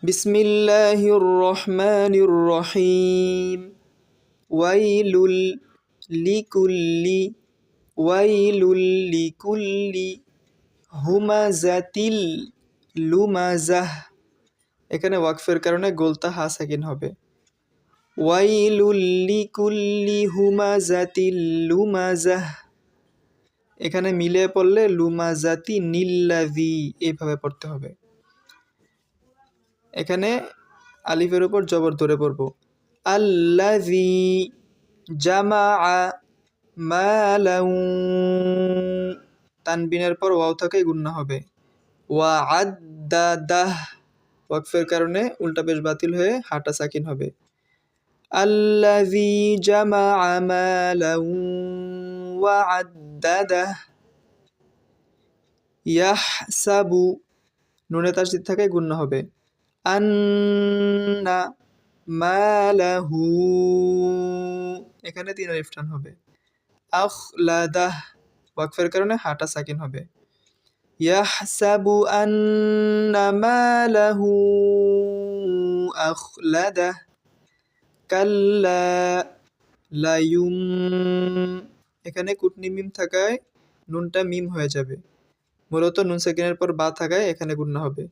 বিসমিল্লাহির রহমানির রহিম। ওয়াইলুল লিকুল্লি ওয়াইলুল লিকুল্লি হুমাজাতিল লুমাজাহ। এখানে ওয়াকফের কারণে গোলতা হা সাকিন হবে। ওয়াইলুল লিকুল্লি হুমাজাতিল লুমাজাহ। এখানে মিলে পড়লে লুমাজাতি নিল্লাযী এইভাবে পড়তে হবে। এখানে আলিফের উপর জবর ধরে পড়ব। আল্লাযী জামাআ মালাউ, তানবিনের পর ওয়াও থেকে গুন্না হবে। ওয়াআদ্দাদাহ, ওয়াকফের কারণে উল্টা পেশ বাতিল হয়ে হাটা সাকিন হবে। আল্লাযী জামাআ মালাউ ওয়াআদ্দাদাহ। ইয়াহসাবু, নুনে তাসদীদ থেকে গুন্না হবে। আন্না মালাহু, এখানে 3 আলিফ টান হবে। আখলাদাহ, ওয়াকফের কারণে হাটা সাকিন হবে। ইয়াহসাবু আন্না মালাহু আখলাদাহ। কাল্লা লায়ুম, এখানে কুটনি মিম থাকায় নুনটা মিম হয়ে যাবে। মূলত নুন সাকিনের পর বা থাকায় এখানে গুন্না হবে।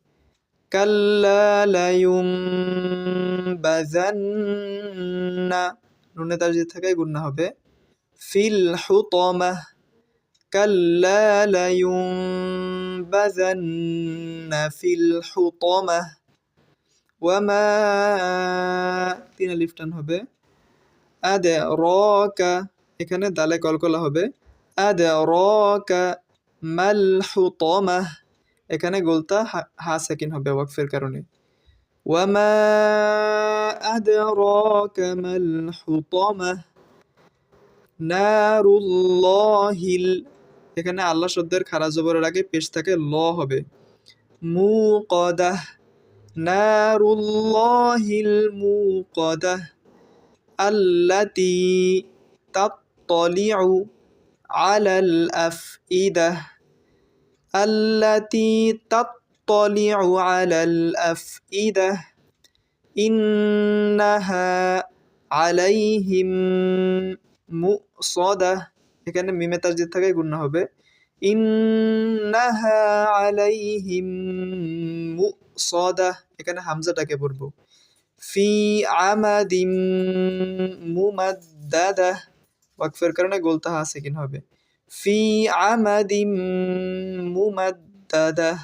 কাল্লা লায়ুমবাযান্না, নুনে তাসদীদ থাকায় গুন্না হবে। ফিল হুতামাহ, কাল্লা লায়ুমবাযান্না ফিল হুতামাহ। ওয়ামা, 3 আলিফ টান হবে। আদরাকা, এখানে দালে কলকলা হবে। আদরাকা মাল হুতামাহ, এখানে গোলতা হা সাকিন হবে ওয়াকফের কারণে। ওয়ামা আদরাকা মাল হুতামাহ। নারুল্লাহিল, এখানে আল্লাহ শব্দের খারা জবরের আগে পেশ থাকে ল হবে। মুকাদাহ, নারুল্লাহিল মুকাদাহ। আল্লাতী তাত্তালিউ আলাল আফইদাহ। আল্লাতী তাত্তালিউ আলাল আফইদাহ। ইন্নাহা আলাইহিম মুসাদাহ, এখানে মিমে তাসদীদ থাকে গুন্না হবে। ইন্নাহা আলাইহিম মুসাদাহ, এখানে হামজাটাকে পড়ব। ফি আমাদিম মুমাদ্দাদাহ, ওয়াকফের কারণে গোলতা হা সাকিন হবে। ফি আমাদিম মুমাদ্দাদাহ।